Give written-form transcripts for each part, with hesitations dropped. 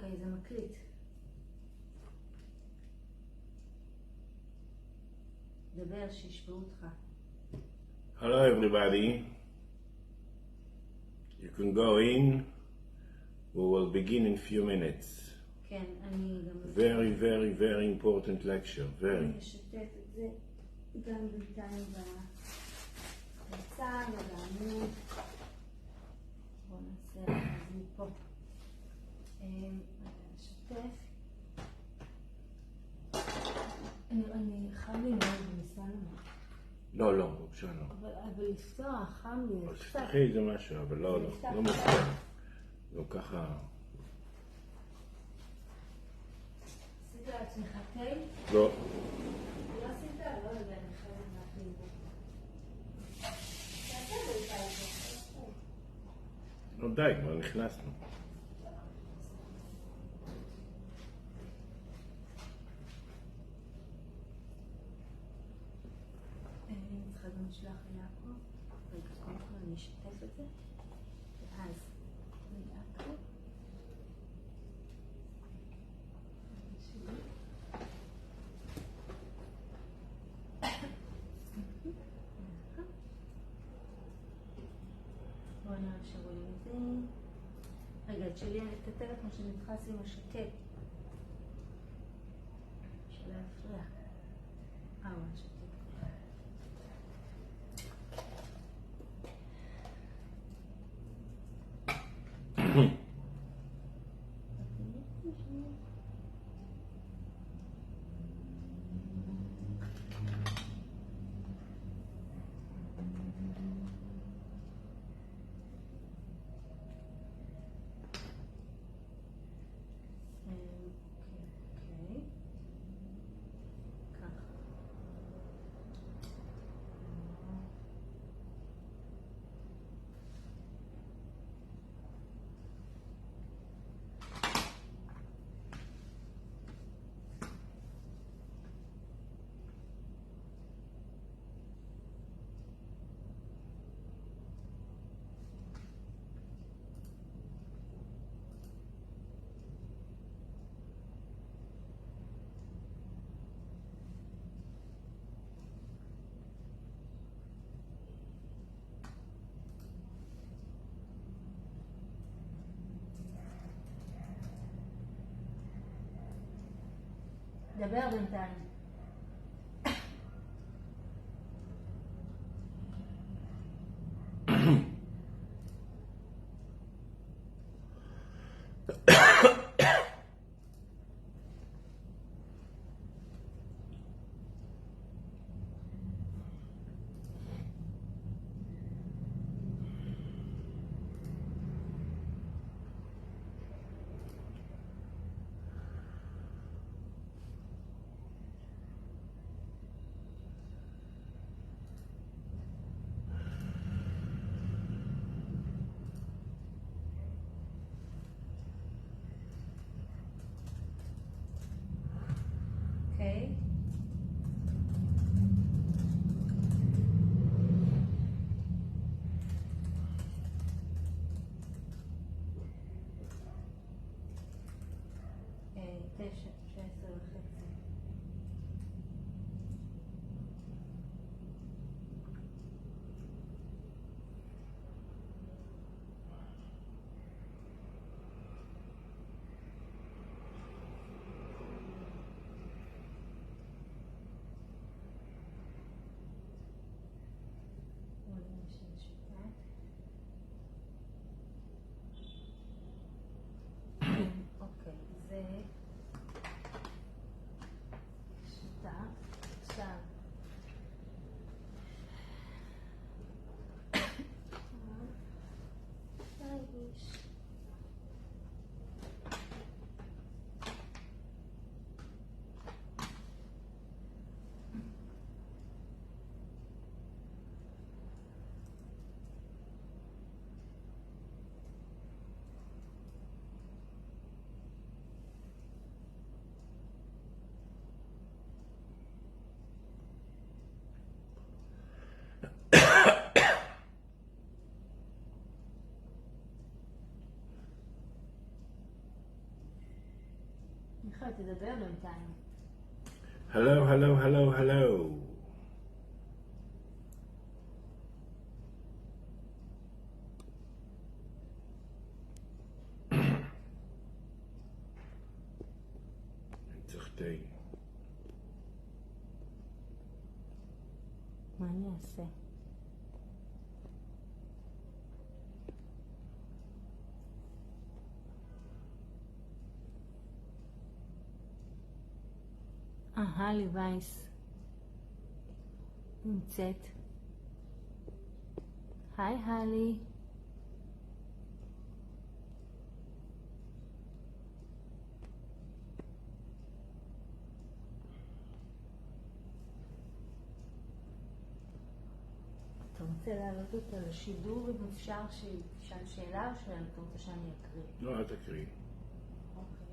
אוקיי, זה מקליט. דבר, שישמעו אותך. Hello everybody. You can go in. We will begin in few minutes. כן, אני גם... Very important lecture. Very. אני אשתף את זה גם בינתיים בצד ובעמוד. בואו נעשה את זה מפה. אשתף. אני חייב ללמוד בניסיון. לא, בבקשה לא. אבל לפתוח, חם לי. אז תפתחי איזה משהו, אבל לא מפתח. לא ככה. עשית לעצמך תה? לא. לא עשית? לא יודע, אני חייבת להכין בו. תעשה לי את זה. לא די, כבר נכנסנו. אני צריכה גם לשלוח ליעקב. רגע, קודם כל אני אשתף את זה. ואז ליעקב. בואו נאשר רואים את זה. רגע, את שלי, את הטלפון שנתחס עם השקט. שלא יפריע. הוא השקט. דבר בינתיים. אוקיי. תשע, 19:30. אוקיי, זה מיכאל, תדבר בינתיים. Hello, hello, hello, hello. אני צריך תה. מה אני אעשה? הלי וייס נמצאת. היי הלי. אתה רוצה להעלות אותה לשידור אם אפשר שתשאל שאלה או שאתה רוצה שאני אקריא? לא, אל תקריא. אוקיי.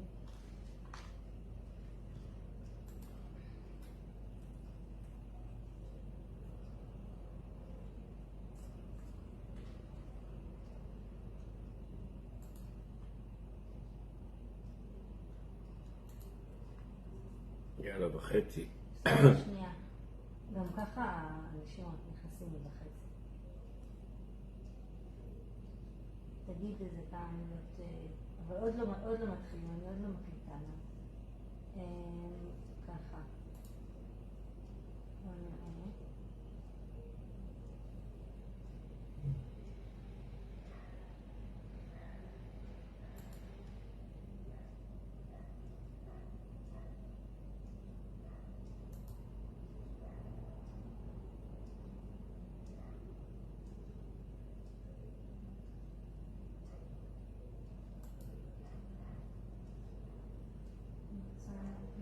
יאללה, בחצי. שנייה. גם ככה האנשים נכנסים לי בחצי. תגיד איזה כמה מילות, אבל עוד לא מתחילים, אני עוד לא מקליטה לה. ככה. בוא נראה.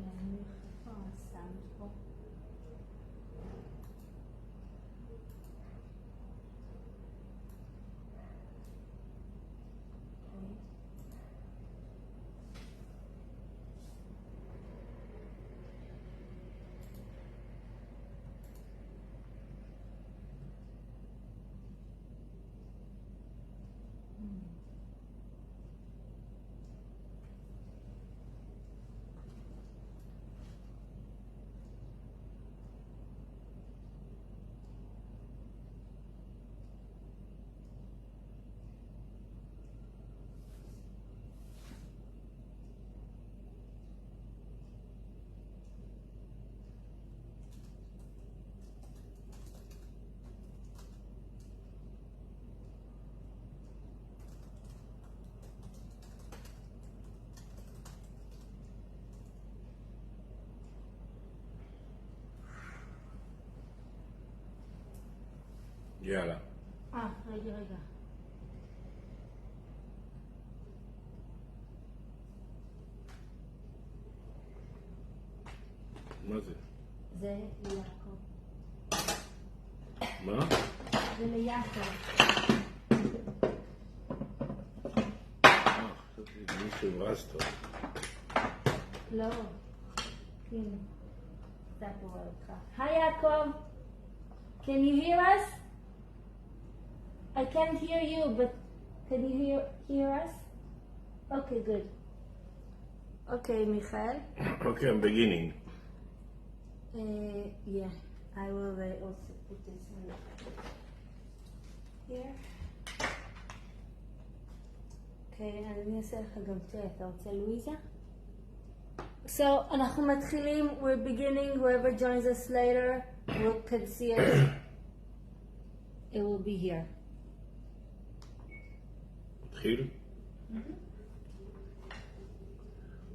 להניח איפה הסאונד פה. יאללה. רגע. מה זה? זה ליעקב. מה? זה ליעקב. חשבתי מישהו רסטו. לא. הנה. קצת רואה אותך. היי יעקב. Can you hear us? I can't hear you, but can you hear us? Okay, good. Okay, Michael. Okay, I'm beginning. Yeah, I will also put this in here. Okay, אני אעשה לך גם תה. אתה רוצה לואיזה? So, אנחנו מתחילים. We're beginning. Whoever joins us later can see it. It will be here. נתחיל?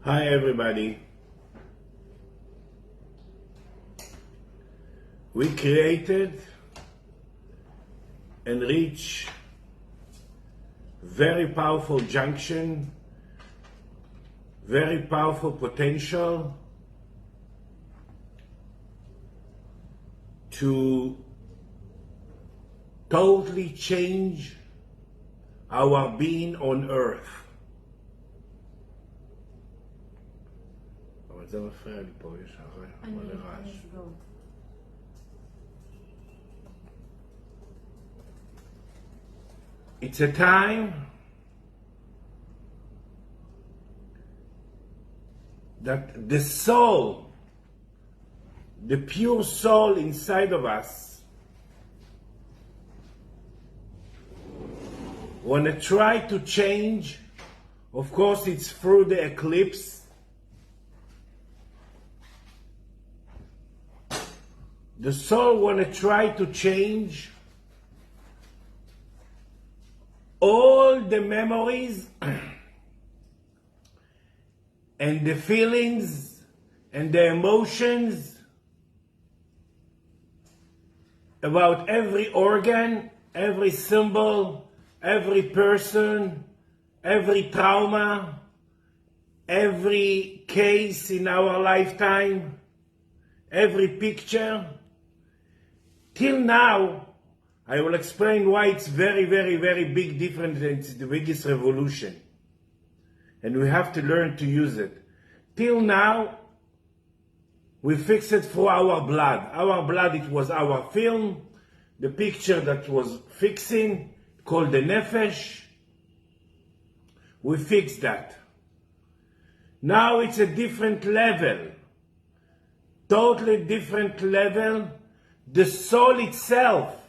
Hi everybody. We created and reached very powerful junction, very powerful potential to totally change our being on earth. אבל זה מפריע לי פה, יש הרי מלא רעש. It's a time that the soul, the pure soul inside of us, want to try to change. Of course, it's through the eclipse. The soul want to try to change all the memories and the feelings and the emotions about every organ, every symbol, every person, every trauma, every case in our lifetime, every picture. Till now, I will explain why it's very, very, very big difference, and it's the biggest revolution. And we have to learn to use it. Till now, we fix it through our blood. Our blood, it was our film, the picture that was fixing, called the nefesh. We fixed that. Now it's a different level. Totally different level. The soul itself,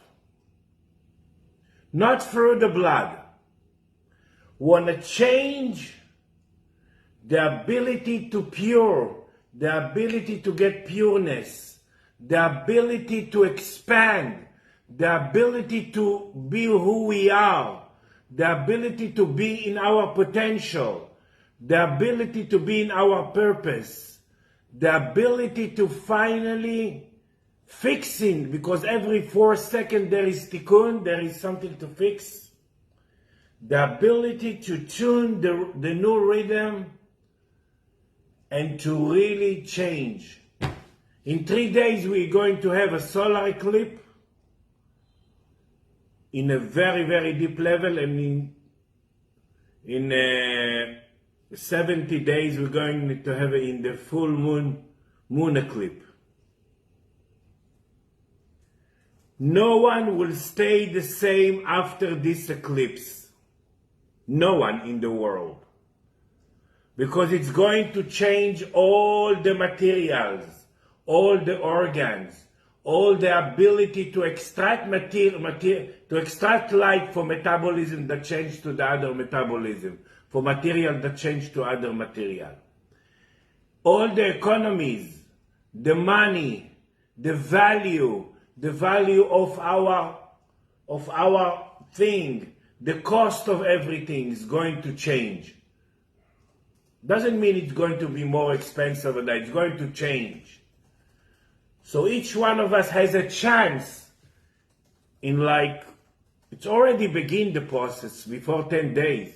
not through the blood, want to change the ability to pure, the ability to get pureness, the ability to expand, the ability to be who we are, the ability to be in our potential, the ability to be in our purpose, the ability to finally fixing, because every 4 seconds there is tikkun, there is something to fix. The ability to tune the new rhythm and to really change. In 3 days we're going to have a solar eclipse in a very, very deep level, and in 70 days we're going to have it in the full moon eclipse. No one will stay the same after this eclipse. No one in the world. Because it's going to change all the materials, all the organs, all the ability to extract to extract light for metabolism that change to the other metabolism, for material that change to other material. All the economies, the money, the value of our thing, the cost of everything is going to change. Doesn't mean it's going to be more expensive, and it's going to change. So each one of us has a chance in, like, it's already begun the process before 10 days,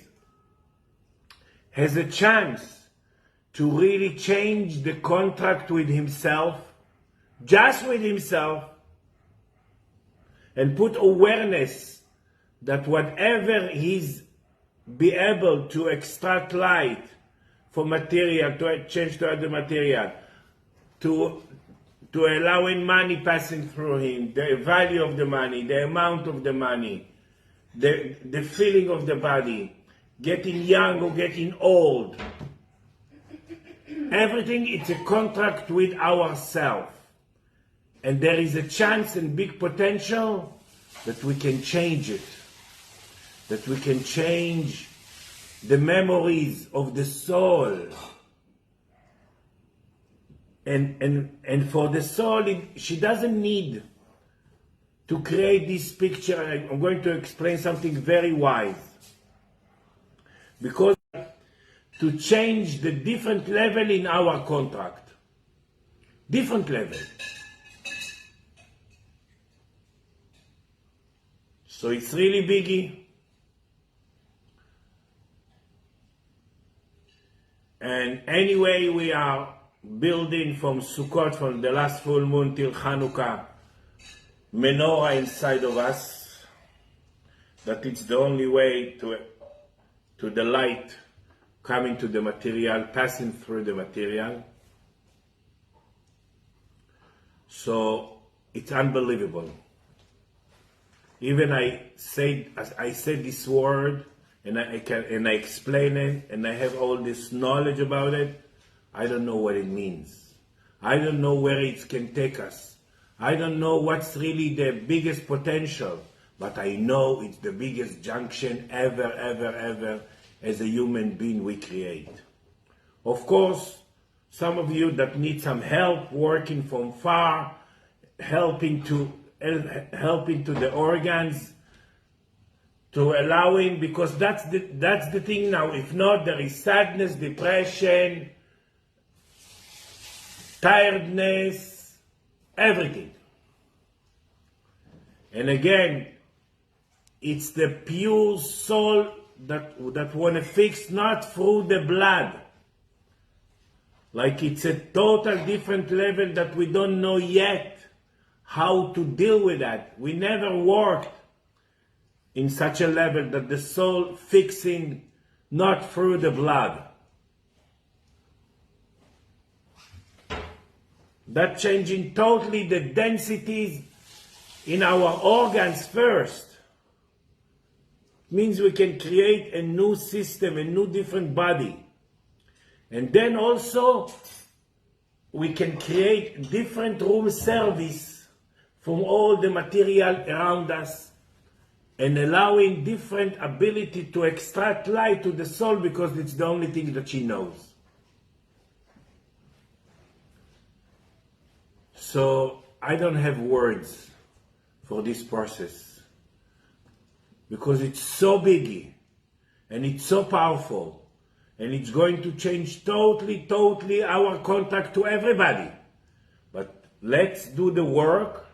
has a chance to really change the contract with himself, just with himself, and put awareness that whatever he's be able to extract light for material, to change to other material, to allowing money passing through him, the value of the money, the amount of the money, the feeling of the body, getting young or getting old. Everything, it's a contract with ourselves. And there is a chance and big potential that we can change it. That we can change the memories of the soul. And for the soul, she doesn't need to create this picture. I'm going to explain something very wise. Because to change the different level in our contract. Different level. So it's really biggie. And anyway, we are building from Sukkot, from the last full moon till Hanukkah, menorah inside of us. That it's the only way to the light coming to the material, passing through the material. So it's unbelievable. Even I said this word, and I explain it, and I have all this knowledge about it. I don't know what it means. I don't know where it can take us. I don't know what's really the biggest potential, but I know it's the biggest junction ever as a human being we create. Of course, some of you that need some help working from far, helping to the organs, to allowing, because that's the thing now. If not, there is sadness, depression, tiredness, everything. And again, it's the pure soul that want to fix, not through the blood. Like it's a total different level that we don't know yet how to deal with that. We never worked in such a level that the soul fixing not through the blood. That changing totally the densities in our organs first. Means we can create a new system, a new different body. And then also we can create different room service from all the material around us, and allowing different ability to extract light to the soul, because it's the only thing that she knows. So I don't have words for this process, because it's so big and it's so powerful, and it's going to change totally our contact to everybody. But let's do the work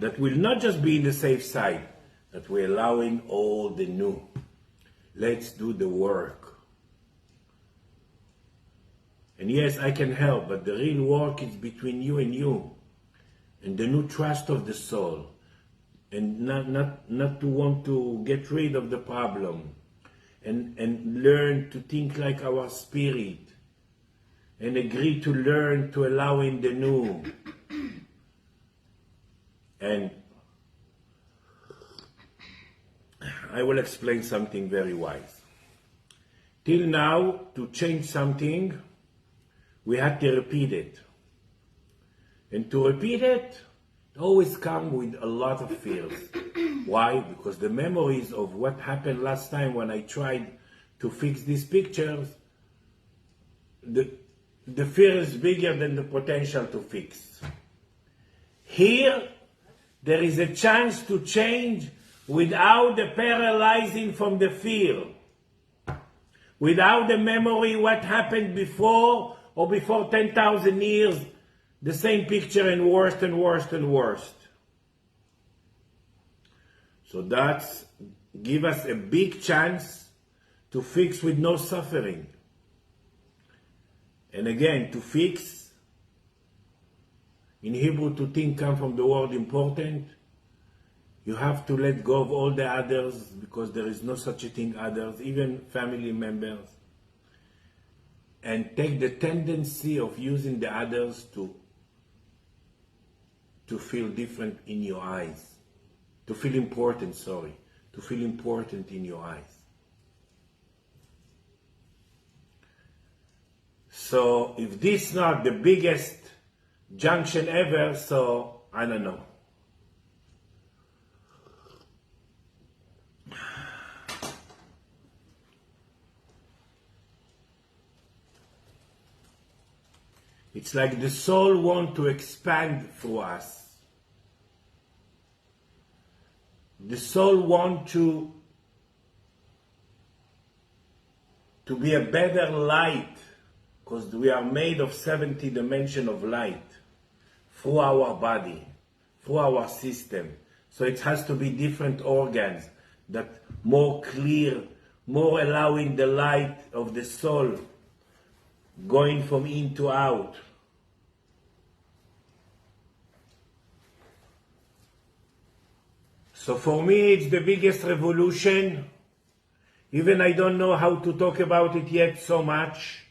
that will not just be in the safe side, that we're allowing all the new. Let's do the work. And yes, I can help, but the real work is between you and the new trust of the soul, and not to want to get rid of the problem, and learn to think like our spirit, and agree to learn to allow in the new. And I will explain something very wise. Till now, to change something, we had to repeat it. And to repeat it always comes with a lot of fears. Why? Because the memories of what happened last time when I tried to fix these pictures, the fear is bigger than the potential to fix. Here, there is a chance to change without the paralyzing from the fear. Without the memory what happened before, or before 10,000 years, the same picture and worse and worse and worse. So that's give us a big chance to fix with no suffering. And again, to fix, in Hebrew, to think comes from the word important. You have to let go of all the others, because there is no such a thing others, even family members. And take the tendency of using the others to feel different in your eyes. To feel important, to feel important in your eyes. So if this is not the biggest junction ever, so I don't know. It's like the soul wants to expand through us. The soul wants to be a better light, because we are made of 70 dimensions of light through our body, through our system. So it has to be different organs that more clear, more allowing the light of the soul going from in to out. So for me, it's the biggest revolution. Even I don't know how to talk about it yet so much.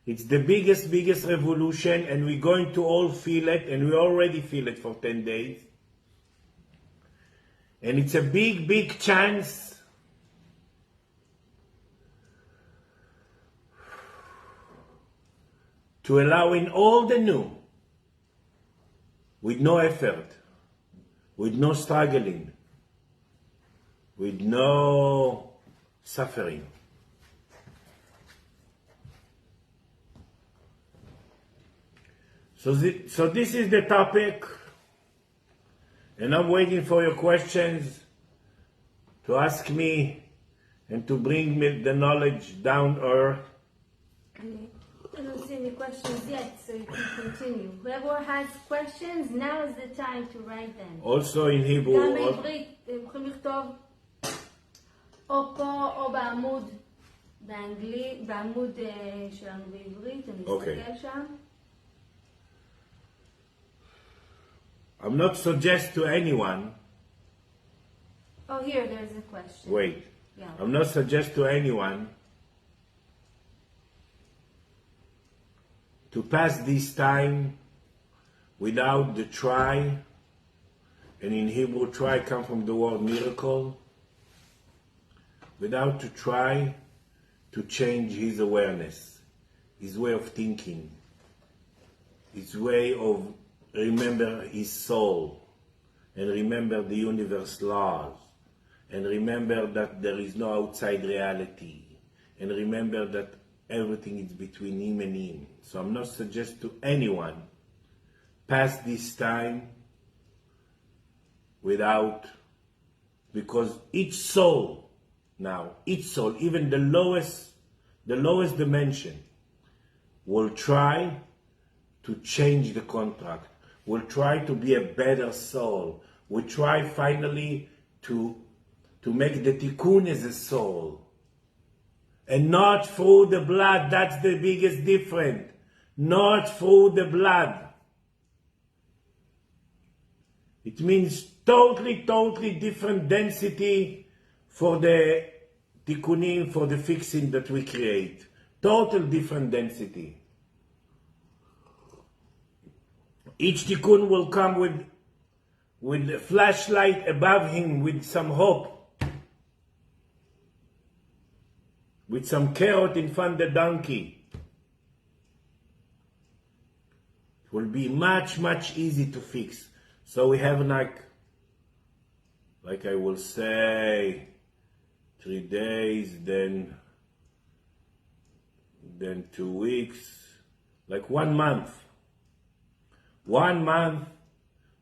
It's the biggest revolution, and we're going to all feel it, and we already feel it for 10 days. And it's a big chance to allow in all the new, with no effort, with no struggling, with no suffering. So this is the topic, and I'm waiting for your questions to ask me and to bring me the knowledge down to earth. I don't see any questions yet, so you can continue. Whoever has questions, now is the time to write them. Also in Hebrew. גם בעברית, הם יכולים לכתוב או פה או בעמוד באנגלית, בעמוד שלנו בעברית, אני אסתכל שם. I'm not suggest to anyone. Oh, here, there's a question. Wait. Yeah. I'm not suggest to anyone to pass this time without the try, and in Hebrew try comes from the word miracle, without to try to change his awareness, his way of thinking, his way of remember his soul, and remember the universe laws, and remember that there is no outside reality, and remember that everything is between him and him. So I'm not suggest to anyone pass this time without, because each soul now, each soul, even the lowest dimension, will try to change the contract, will try to be a better soul, will try finally to make the tikkun as a soul. And not through the blood, that's the biggest difference. Not through the blood. It means totally different density for the tikkunim, for the fixing that we create. Total different density. Each tikkun will come with a flashlight above him, with some hope, with some carrot in front of the donkey. It will be much easy to fix. So we have like I will say, 3 days, then 2 weeks, like 1 month. 1 month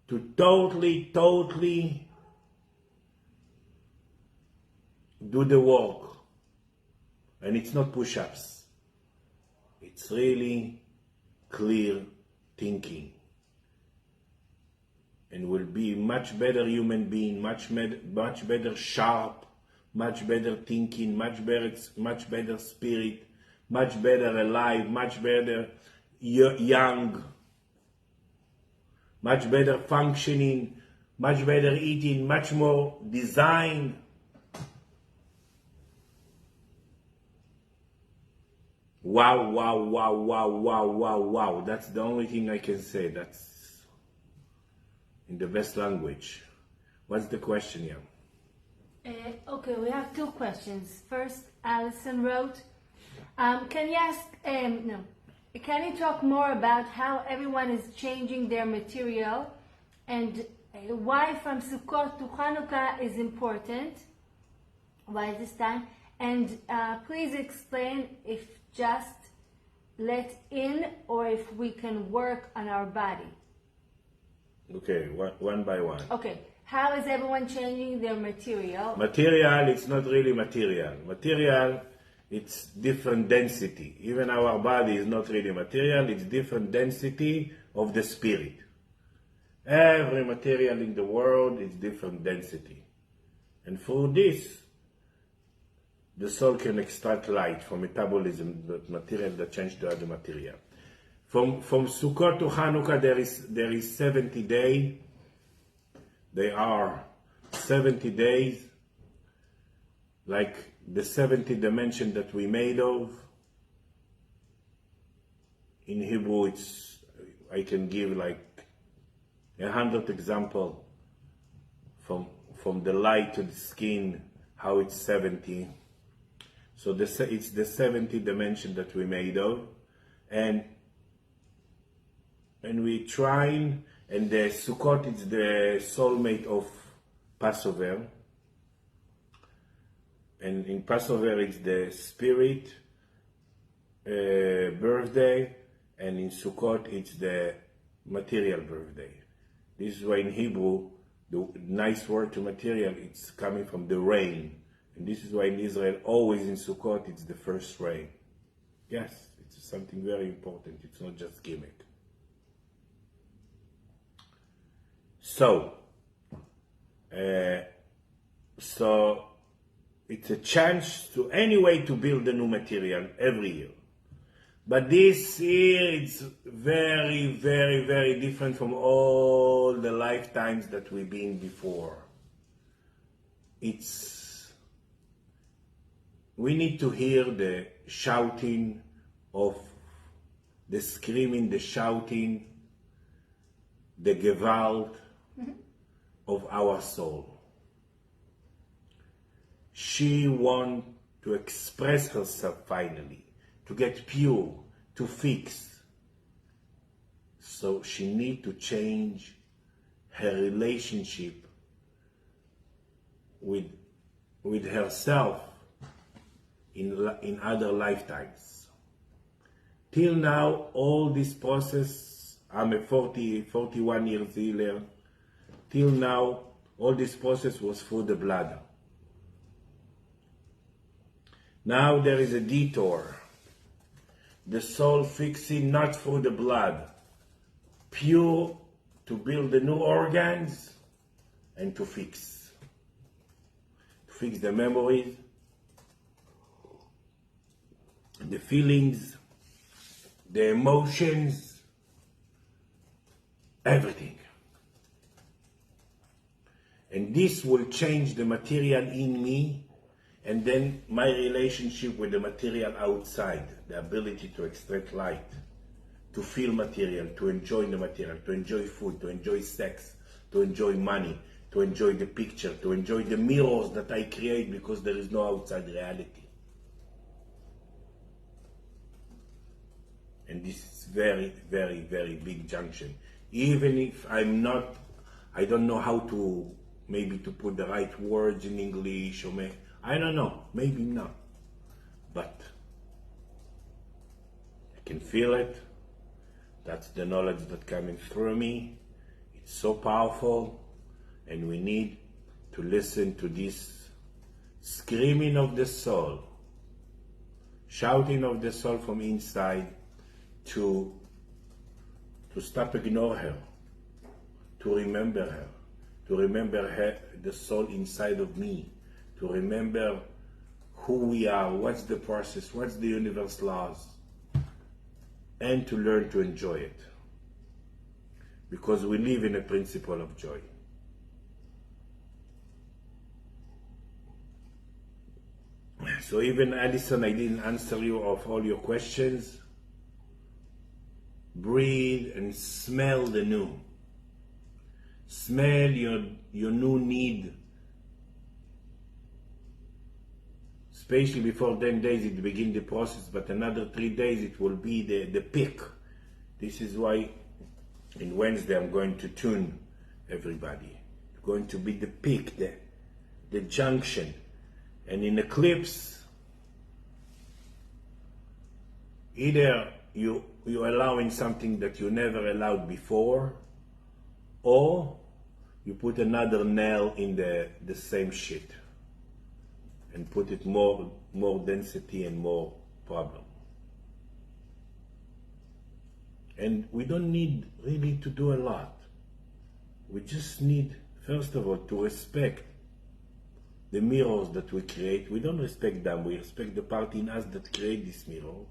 to totally do the work. And it's not push-ups. It's really clear thinking. And will be much better human being, much better sharp, much better thinking, much better spirit, much better alive, much better young, much better functioning, much better eating, much more design. Wow. That's the only thing I can say. That's in the best language. What's the question here? Okay, we have 2 questions. First, Alison wrote, can you talk more about how everyone is changing their material and why from Sukkot to Hanukkah is important? Why this time? And please explain if just let in or if we can work on our body. Okay, one by one. Okay, how is everyone changing their material? Material, it's not really material. Material, it's different density. Even our body is not really material, it's different density of the spirit. Every material in the world is different density. And through this, the soul can extract light from metabolism, the material that change to other material. From Sukkot to Hanukkah, there is 70 days. They are 70 days, like the 70 dimension that we made of. In Hebrew, I can give like 100 example from the light to the skin, how it's 70. So it's the 70 dimension that we made of, and and we trying, and the Sukkot is the soulmate of Passover. And in Passover it's the spirit birthday, and in Sukkot it's the material birthday. This is why in Hebrew the nice word to material, it's coming from the rain. And this is why in Israel always in Sukkot it's the first rain. Yes, it's something very important. It's not just gimmick. So it's a chance to anyway to build a new material every year. But this year it's very, very, very different from all the lifetimes that we've been before. We need to hear the shouting of, the screaming, the shouting, the Gewalt of our soul. She wants to express herself finally, to get pure, to fix. So she needs to change her relationship with herself in other lifetimes. Till now, all this process, I'm a 41 years healer, till now, all this process was through the blood. Now there is a detour. The soul fixing not through the blood, pure to build the new organs and to fix the memories, the feelings, the emotions, everything. And this will change the material in me, and then my relationship with the material outside, the ability to extract light, to feel material, to enjoy the material, to enjoy food, to enjoy sex, to enjoy money, to enjoy the picture, to enjoy the mirrors that I create because there is no outside reality. And this is very, very, very big junction. Even if I don't know how to, maybe to put the right words in English, or I don't know, maybe not. But I can feel it. That's the knowledge that's coming through me. It's so powerful, and we need to listen to this screaming of the soul, shouting of the soul from inside, to stop ignoring her, to remember her, the soul inside of me, to remember who we are, what's the process, what's the universe laws, and to learn to enjoy it. Because we live in a principle of joy. So even Alison, I didn't answer you of all your questions. Breathe and smell the new. Smell your new need. Especially before 10 days it begin the process, but another 3 days it will be the peak. This is why in Wednesday I'm going to tune everybody. It's going to be the peak, the junction. And in eclipse, either you're allowing something that you never allowed before, or you put another nail in the same shit and put it more density and more problem. And we don't need really to do a lot. We just need, first of all, to respect the mirrors that we create. We don't respect them, we respect the part in us that create these mirrors.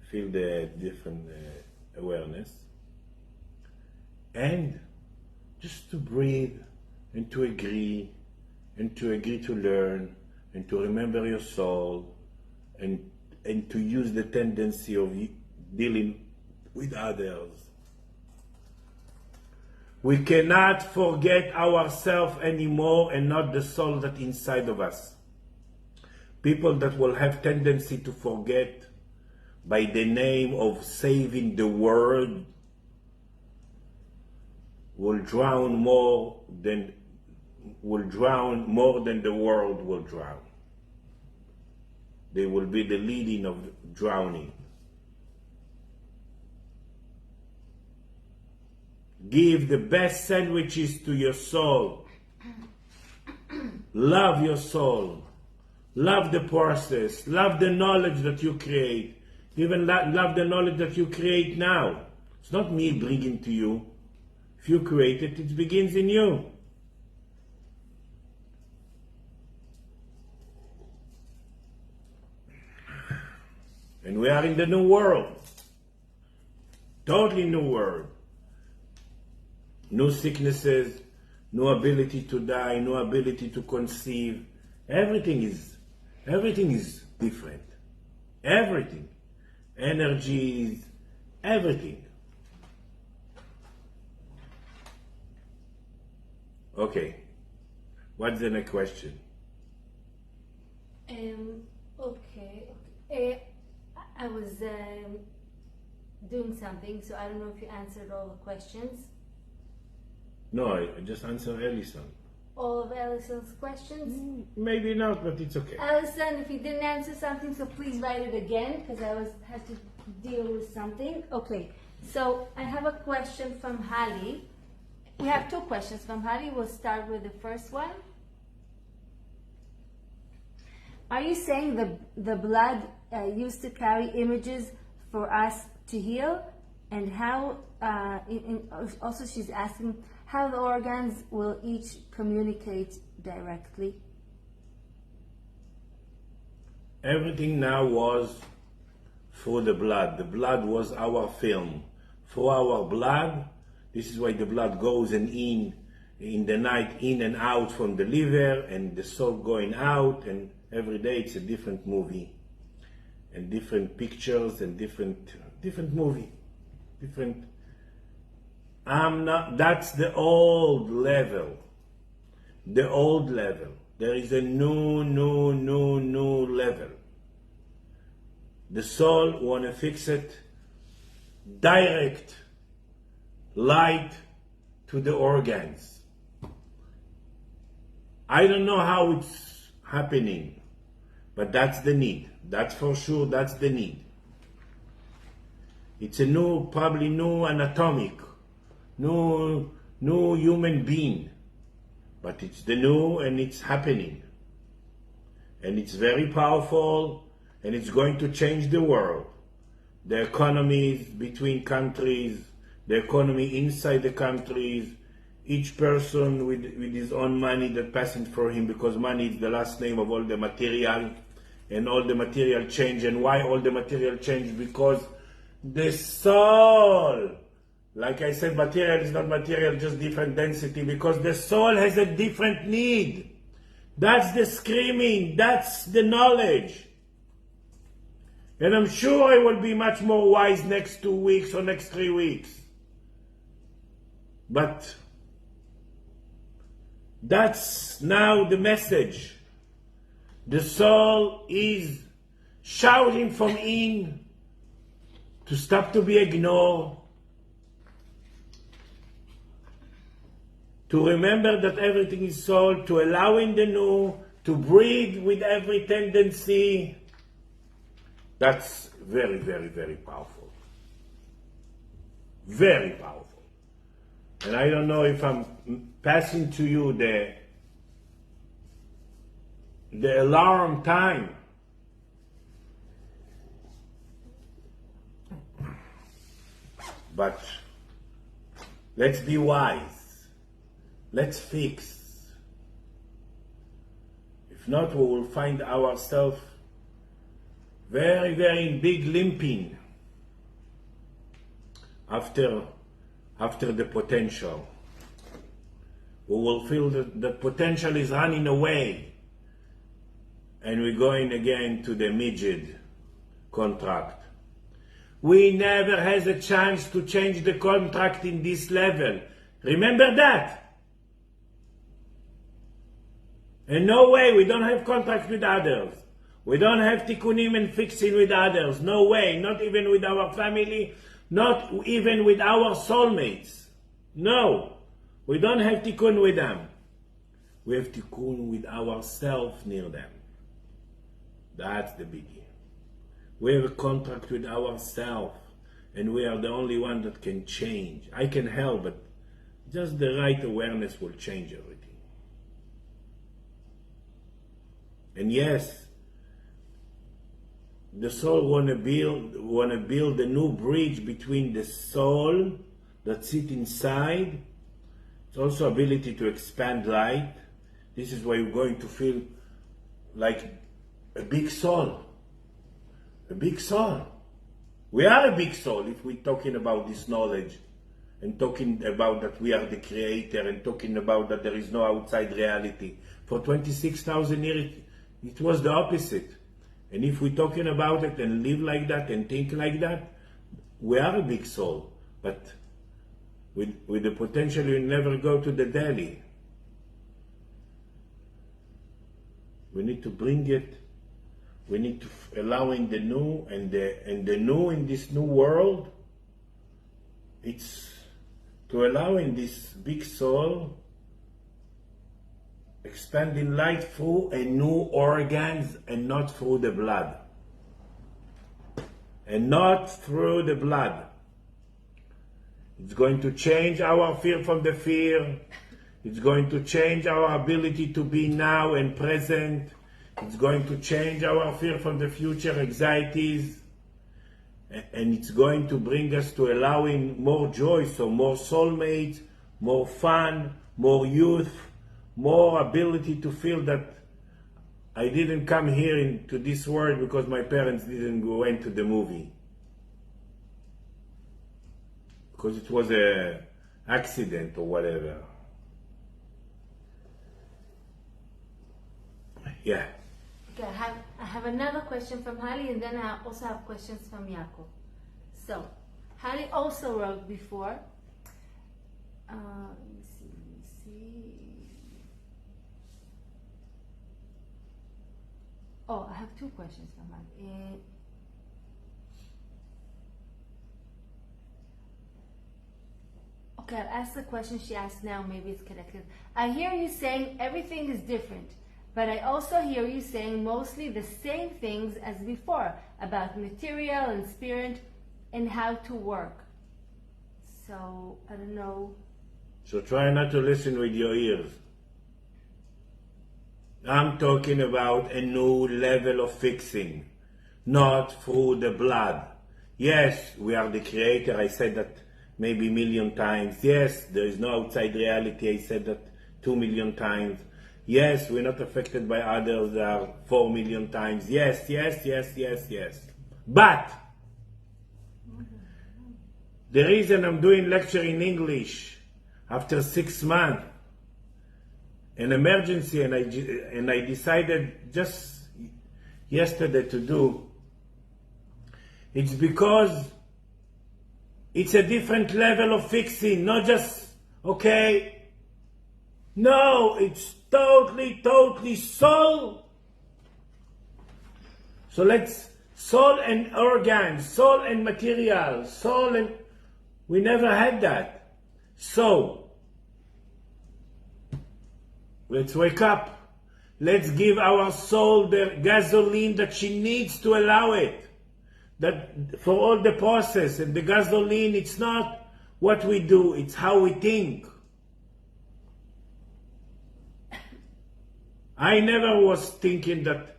Feel the different awareness. And just to breathe and to agree to learn and to remember your soul and to use the tendency of dealing with others. We cannot forget ourselves anymore and not the soul that inside of us. People that will have tendency to forget by the name of saving the world will drown more than the world will drown. They will be the leading of drowning. Give the best sandwiches to your soul. Love your soul. Love the process. Love the knowledge that you create. Even love the knowledge that you create now. It's not me bringing to you. If you create it, it begins in you. And we are in the new world. Totally new world. New sicknesses, new ability to die, new ability to conceive. Everything is different. Everything. Energies, everything. Okay. What's the next question? Okay. I was doing something, so I don't know if you answered all the questions. No, I just answered Ellison. All of Allison's questions? Maybe not, but it's okay. Allison, if you didn't answer something, so please write it again, because I had to deal with something. Okay, so I have a question from Hali. We have two questions from Hali. We'll start with the first one. Are you saying the blood used to carry images for us to heal? And how, also she's asking, how the organs will each communicate directly? Everything now was for the blood. The blood was our film. For our blood, this is why the blood goes in the night, in and out from the liver, and the soul going out, and every day it's a different movie, and different pictures, and different movie, different. That's the old level. The old level. There is a new level. The soul want to fix it direct light to the organs. I don't know how it's happening, but that's the need. That's for sure, that's the need. It's a probably new anatomic, new human being, but it's the new and it's happening. And it's very powerful, and it's going to change the world. The economies between countries, the economy inside the countries, each person with his own money that passing for him, because money is the last name of all the material, and all the material change. And why all the material change? Because the soul, like I said, material is not material, just different density, because the soul has a different need. That's the screaming, that's the knowledge. And I'm sure I will be much more wise next 2 weeks or next 3 weeks. But that's now the message. The soul is shouting from in to stop to be ignored, to remember that everything is soul, to allow in the new, to breathe with every tendency. That's very, very, very powerful. Very powerful. And I don't know if I'm passing to you the alarm time. But let's be wise. Let's fix. If not, we will find ourselves very, very big limping after the potential. We will feel that the potential is running away, and we're going again to the midget contract. We never has a chance to change the contract in this level. Remember that. And no way, we don't have contract with others. We don't have tikkunim and fixing with others. No way, not even with our family, not even with our soulmates. No, We don't have tikkun with them. We have tikkun with ourselves near them. That's the biggie. We have a contract with ourselves, and we are the only one that can change. I can help, but just the right awareness will change everything. And yes, the soul wanna build a new bridge between the soul that sits inside. It's also ability to expand light. This is why you're going to feel like a big soul. A big soul. We are a big soul if we're talking about this knowledge and talking about that we are the creator and talking about that there is no outside reality. For 26,000 years, it was the opposite. And if we're talking about it and live like that and think like that, we are a big soul. But with the potential, you never go to the Delhi. We need to bring it. We need to allowing the new and the new in this new world. It's to allowing this big soul expanding light through a new organs and not through the blood. And not through the blood. It's going to change our fear from the fear. It's going to change our ability to be now and present. It's going to change our fear from the future anxieties. And it's going to bring us to allowing more joy, so more soulmates, more fun, more youth, more ability to feel that I didn't come here into this world because my parents didn't go into the movie. Because it was an accident or whatever. Yeah. Okay, I have another question from Hali, and then I also have questions from Yaakov. So, Hali also wrote before. Let me see. Oh, I have two questions from Hali. Okay, I'll ask the question she asked now, maybe it's connected. I hear you saying everything is different, but I also hear you saying mostly the same things as before about material and spirit and how to work. So, I don't know. So try not to listen with your ears. I'm talking about a new level of fixing, not through the blood. Yes, we are the creator. I said that maybe 1,000,000 times. Yes, there is no outside reality. I said that 2,000,000 times. Yes, we're not affected by others 4,000,000 times. Yes, yes, yes, yes, yes. But the reason I'm doing lecture in English after 6 months, an emergency, and I decided just yesterday to do, it's because it's a different level of fixing, not just, okay, no, it's totally soul. So let's, soul and organs, soul and material, soul and, we never had that. So, let's wake up. Let's give our soul the gasoline that she needs to allow it. That for all the process, and the gasoline, it's not what we do, it's how we think. I never was thinking that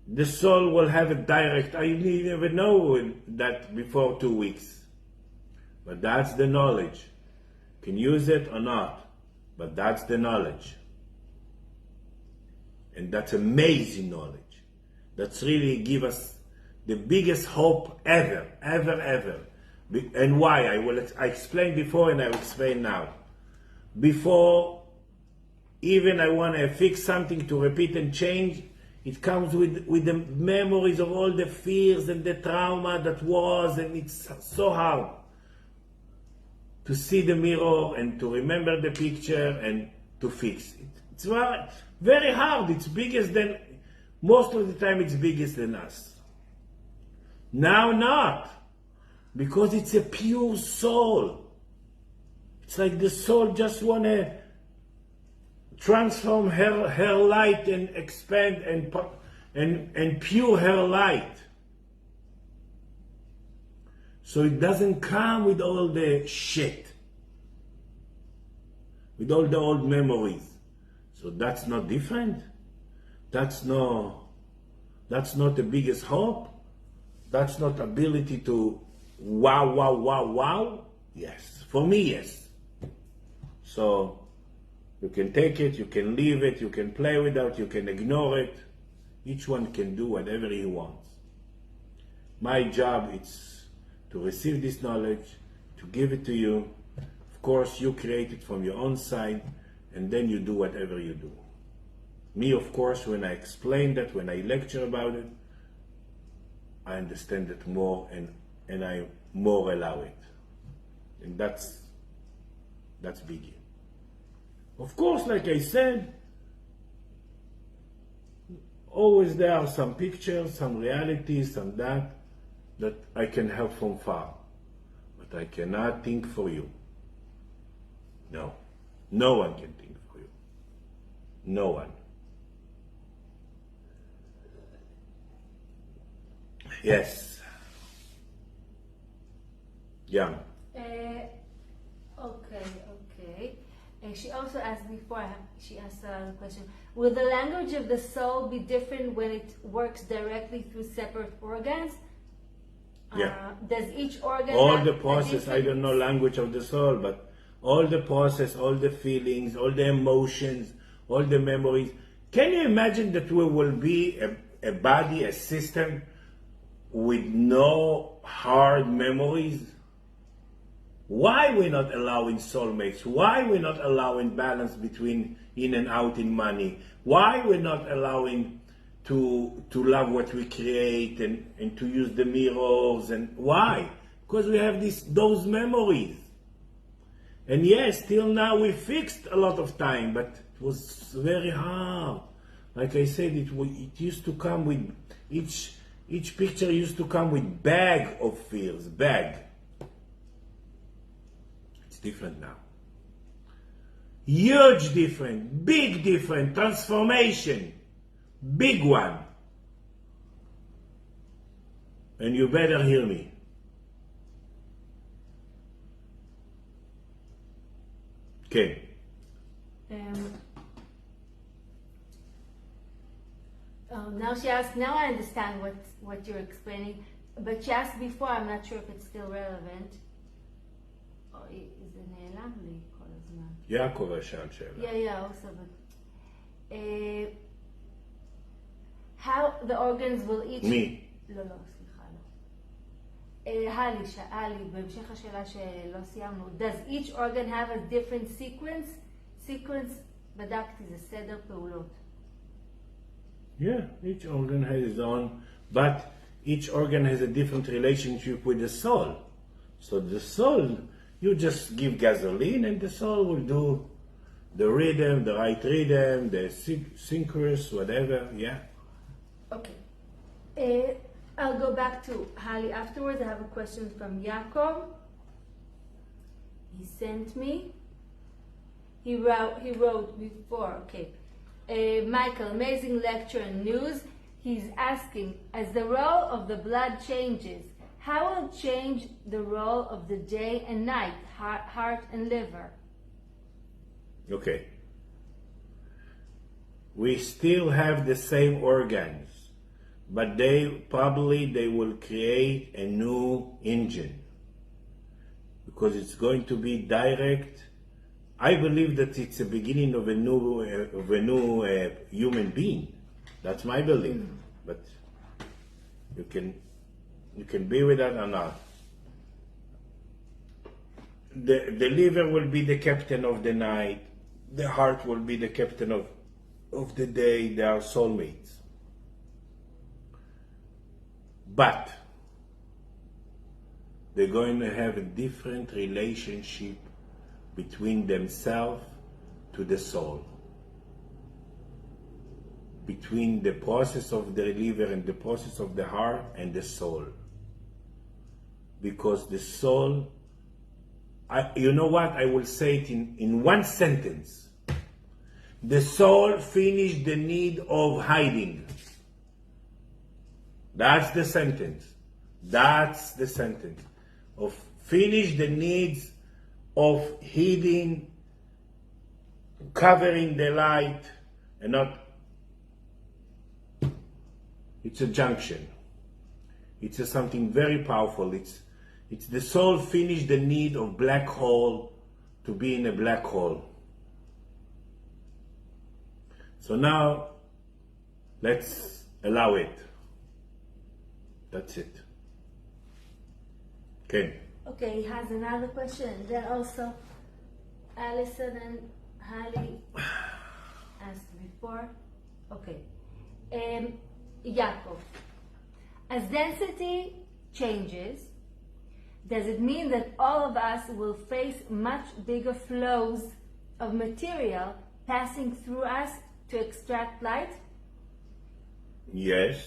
the soul will have a direct, I didn't even know that before 2 weeks. But that's the knowledge. Can use it or not, but that's the knowledge. And that's amazing knowledge. That's really give us the biggest hope ever. And why? I explained before and I will explain now. Before, even I want to fix something to repeat and change, it comes with the memories of all the fears and the trauma that was, and it's so hard to see the mirror and to remember the picture and to fix it. It's very hard. It's biggest than, most of the time it's biggest than us. Now not, because it's a pure soul. It's like the soul just want to transform her light and expand and pure her light. So it doesn't come with all the shit, with all the old memories. So that's not different. That's not the biggest hope. That's not ability to wow, wow, wow, wow. Yes, for me, yes. So you can take it, you can leave it, you can play with it, you can ignore it. Each one can do whatever he wants. My job is to receive this knowledge, to give it to you. Of course, you create it from your own side, and then you do whatever you do. Me, of course, when I explain that, when I lecture about it, I understand it more, and I more allow it. And that's biggie. Of course, like I said, always there are some pictures, some realities, some that I can help from far. But I cannot think for you. No. No one can think for you. No one. Yes. Yeah. Okay. She also asked before, she asked a question, will the language of the soul be different when it works directly through separate organs? Yeah. Does each organ all have the process, I don't know language of the soul, but all the process, all the feelings, all the emotions, all the memories. Can you imagine that we will be a body, a system with no hard memories? Why we're not allowing soulmates? Why we're not allowing balance between in and out in money? Why we're not allowing to love what we create and to use the mirrors? And why? Because we have those memories. And yes, till now we fixed a lot of time, but it was very hard. Like I said, it used to come with each picture used to come with bag of fears, bag. It's different now. Huge different, big different, transformation, big one. And you better hear me. Okay. Now she asked, now I understand what you're explaining, but she asked before, I'm not sure if it's still relevant. Oh, זה נעלם לי כל הזמן. יעקב שאל שאלה. Yeah, also, but how the organs will each... מי? לא, סליחה, לא. הלי שאלי, בהמשך השאלה שלא סיימנו, does each organ have a different sequence? Sequence, בדקתי, זה סדר פעולות. Yeah, each organ has its own, but each organ has a different relationship with the soul. So the soul, you just give gasoline and the soul will do the rhythm, the right rhythm, the synchronous, whatever, yeah. Okay. I'll go back to Hali afterwards. I have a question from Yaakov. He sent me. He wrote before, okay. Michael, amazing lecture and news. He's asking, as the role of the blood changes, how will it change the role of the day and night, heart and liver? Okay. We still have the same organs, but they will create a new engine because it's going to be direct. I believe that it's the beginning of a new human being. That's my belief. But you can be with that or not. The liver will be the captain of the night. The heart will be the captain of the day. They are soulmates. But they're going to have a different relationship between themselves to the soul, between the process of the liver and the process of the heart and the soul, because the soul you know what? I will say it in one sentence. The soul finished the need of hiding. That's the sentence. That's the sentence. Of finish the needs of hiding, covering the light, and not. It's a junction. It's something very powerful. It's the soul finish the need of black hole to be in a black hole. So now, let's allow it. That's it. Okay. Okay, he has another question. Then also, Alison and Hallie asked before. Okay. Yaakov, as density changes, does it mean that all of us will face much bigger flows of material passing through us to extract light? Yes,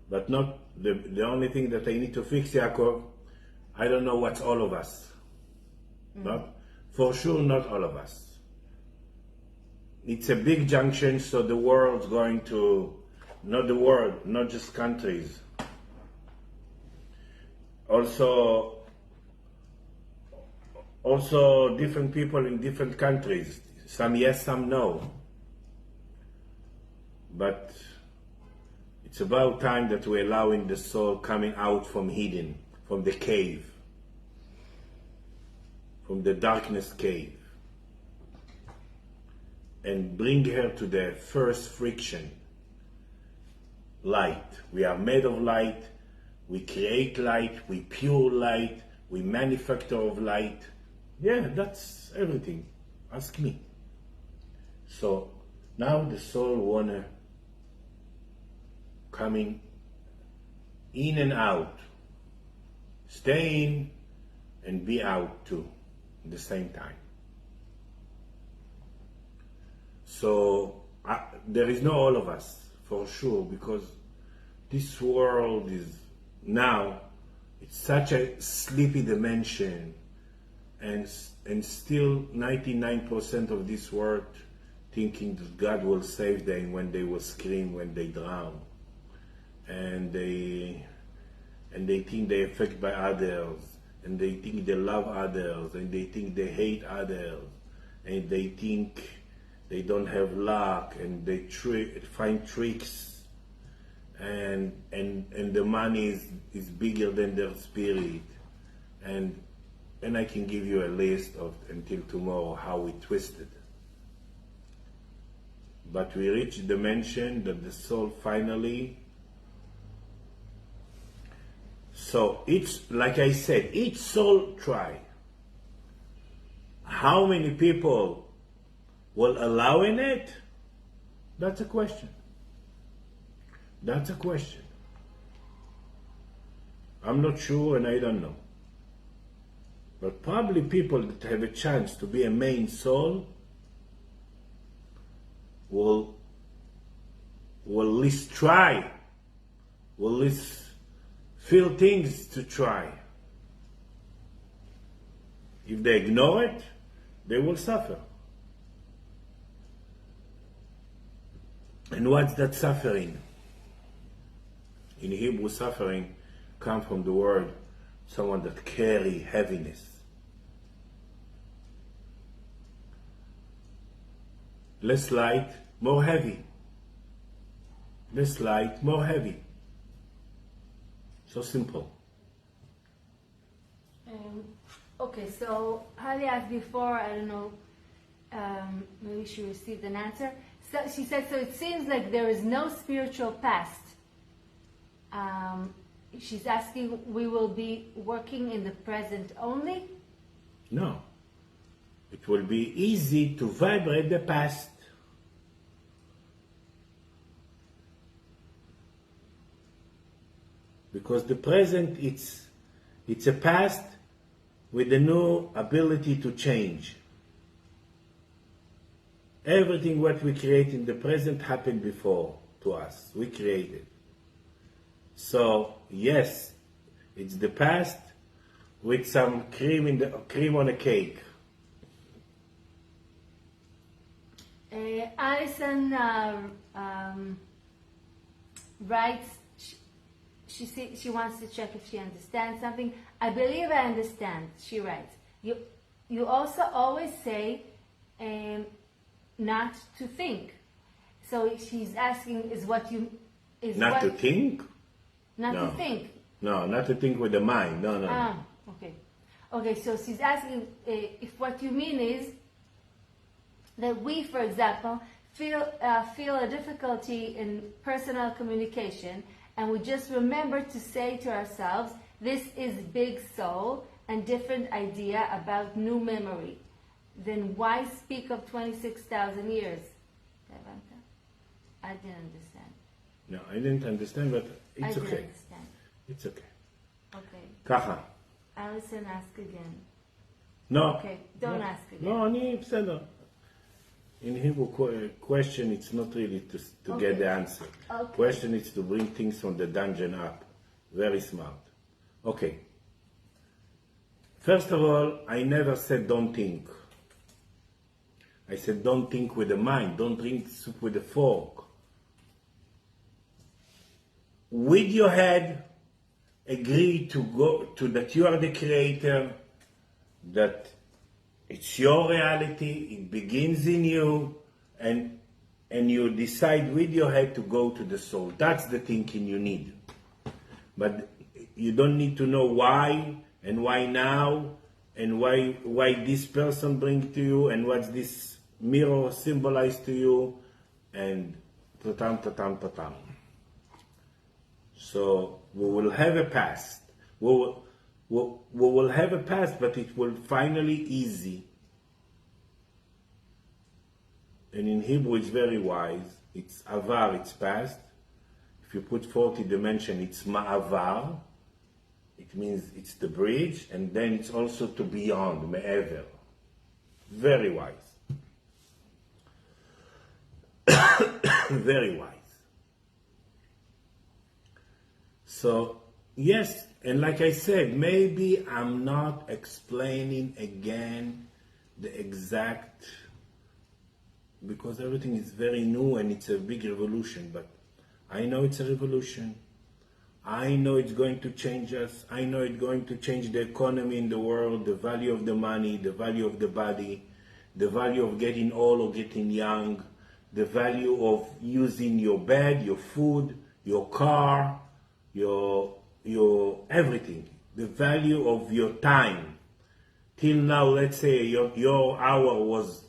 but not the only thing that I need to fix, Yaakov. I don't know what's all of us. Not for sure, not all of us. It's a big junction, so the world's going to, not the world, not just countries. Also different people in different countries. Some yes, some no. But it's about time that we're allowing the soul coming out from hidden, from the cave, from the darkness cave, and bring her to the first friction, light. We are made of light, we create light, we pure light, we manufacture of light. Yeah, that's everything. Ask me. So now the soul wanna coming in and out, stay in and be out too at the same time. So there is no all of us for sure, because this world is now, it's such a sleepy dimension, and still 99% of this world thinking that God will save them when they will scream, when they drown, and they think they affect by others, and they think they love others, and they think they hate others, and they think they don't have luck, and they find tricks, and the money is bigger than their spirit, and I can give you a list of until tomorrow how we twisted. But we reach the dimension that the soul finally. So like I said, each soul try. How many people will allow in it? That's a question. That's a question. I'm not sure and I don't know. But probably people that have a chance to be a main soul will at least try, will at least feel things to try. If they ignore it, they will suffer. And what's that suffering? In Hebrew, suffering comes from the word someone that carry heaviness. Less light, more heavy. Less light, more heavy. So simple. Okay, so Hallie asked before, I don't know, maybe she received an answer. So she said, so it seems like there is no spiritual past. She's asking, we will be working in the present only? No. It will be easy to vibrate the past. Because the present, it's a past with a new ability to change. Everything what we create in the present happened before to us. We created. So, yes, it's the past, with some cream on a cake. Alison writes. She wants to check if she understands something. I believe I understand. She writes. You also always say not to think. So she's asking, is what you is Not what, to think? not No. to think. No, not to think with the mind. No, no. Ah, okay. Okay, so she's asking if what you mean is that we, for example, feel a difficulty in personal communication, and we just remember to say to ourselves, this is big soul and different idea about new memory. Then why speak of 26,000 years? I didn't understand. No, I didn't understand, but I it's didn't okay. understand. It's okay. Okay. ככה. Alison, ask again. No. Okay, don't No. ask again. No, אני בסדר. In Hebrew, question it's not really to Okay. get the answer. Okay. Question is to bring things from the dungeon up. Very smart. Okay. First of all, I never said don't think. I said don't think with the mind. Don't drink soup with a fork. With your head, agree to go to that you are the creator, that it's your reality, it begins in you, and you decide with your head to go to the soul. That's the thinking you need. But you don't need to know why and why now and why this person brings to you and what this mirror symbolize to you and tatam. So we will have a past. We will have a past, but it will finally easy. And in Hebrew, it's very wise. It's avar, it's past. If you put 40 dimension, it's ma'avar. It means it's the bridge, and then it's also to beyond, me'ever. Very wise. Very wise. So, yes, and like I said, maybe I'm not explaining again the exact, because everything is very new and it's a big revolution, but I know it's a revolution. I know it's going to change us. I know it's going to change the economy in the world, the value of the money, the value of the body, the value of getting old or getting young, the value of using your bed, your food, your car, your everything, the value of your time. Till now, let's say your hour was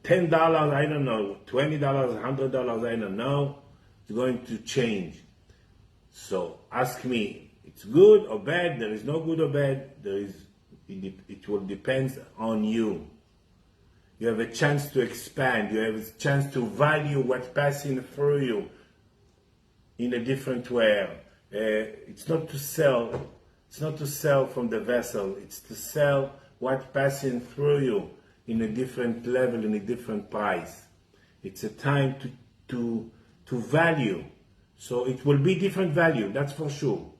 $10, I don't know, $20, $100, I don't know. It's going to change. So ask me, it's good or bad? There is no good or bad. It will depend on you. You have a chance to expand. You have a chance to value what's passing through you in a different way. It's not to sell. It's not to sell from the vessel. It's to sell what's passing through you in a different level, in a different price. It's a time to value. So it will be different value, that's for sure.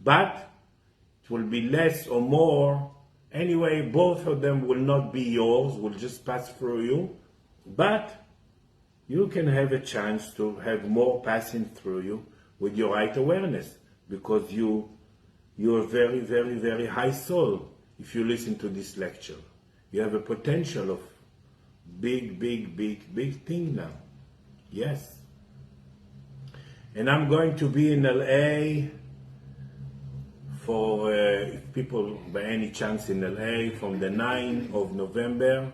But it will be less or more. Anyway, both of them will not be yours, will just pass through you. But you can have a chance to have more passing through you with your right awareness, because you're a very, very, very high soul. If you listen to this lecture, you have a potential of big thing now. Yes. And I'm going to be in LA for, if people by any chance in LA, from the 9th of November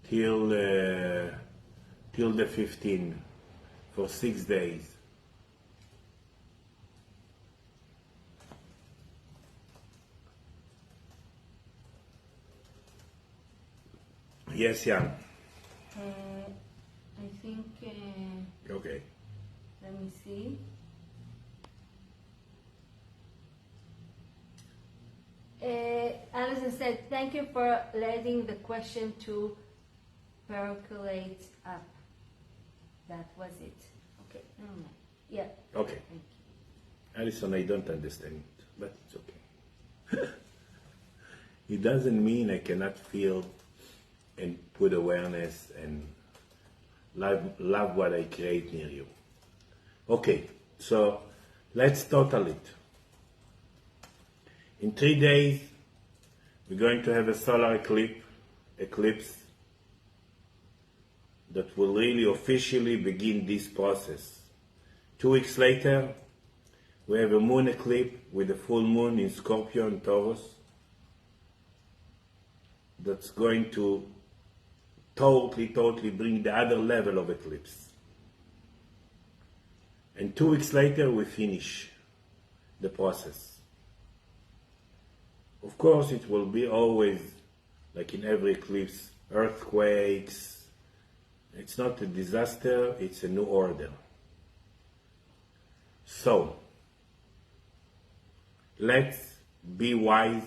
till the 15th for 6 days. Yes, Jan. I think. Okay. Let me see. Alison said, thank you for letting the question to percolate up. That was it. Okay, never mind. Yeah. Okay. Thank you. Alison, I don't understand. but it's okay. It doesn't mean I cannot feel and put awareness and love what I create near you. Okay, so let's total it. In 3 days, we're going to have a solar eclipse that will really officially begin this process. 2 weeks later, we have a moon eclipse with a full moon in Scorpio and Taurus that's going to totally bring the other level of eclipse. And 2 weeks later, we finish the process. Of course, it will be always, like in every eclipse, earthquakes. It's not a disaster, it's a new order. So, let's be wise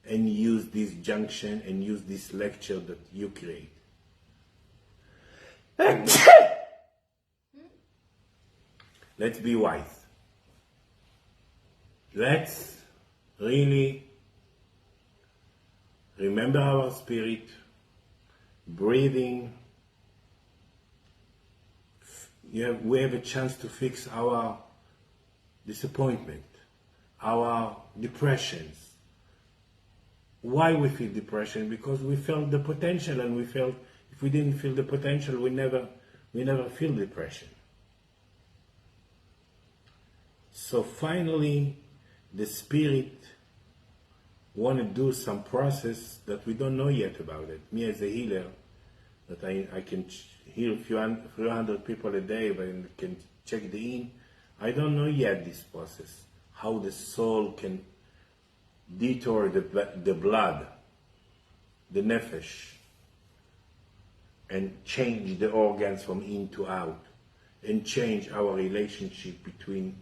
and use this junction and use this lecture that you create. Let's be wise. Let's really remember our spirit, breathing. We have a chance to fix our disappointment, our depressions. Why we feel depression? Because we felt the potential, and we felt if we didn't feel the potential, we never feel depression. So finally, the spirit want to do some process that we don't know yet about it. Me as a healer, that I can heal a few hundred people a day, but I can check the in. I don't know yet this process, how the soul can detour the blood, the nefesh, and change the organs from in to out, and change our relationship between,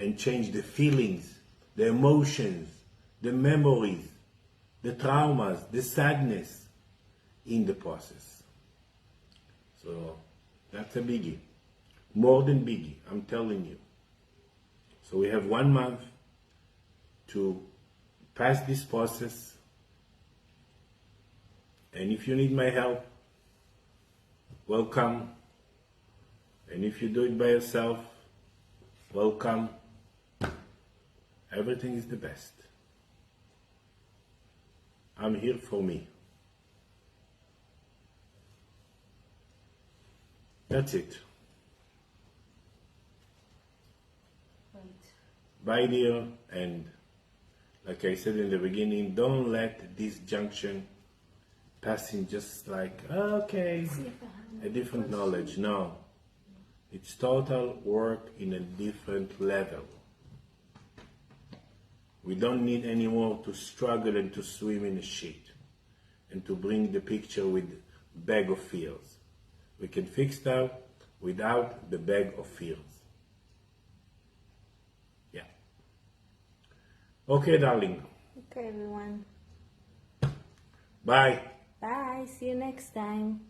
and change the feelings, the emotions, the memories, the traumas, the sadness in the process. So that's a biggie. More than biggie, I'm telling you. So we have 1 month to pass this process. And if you need my help, welcome. And if you do it by yourself, welcome. Everything is the best. I'm here for me. That's it. Bye, dear, and like I said in the beginning, don't let this junction pass in just like, okay, a different knowledge. No, it's total work in a different level. We don't need anymore to struggle and to swim in a sheet and to bring the picture with bag of fears. We can fix that without the bag of fears. Yeah. Okay, darling. Okay, everyone. Bye. Bye. See you next time.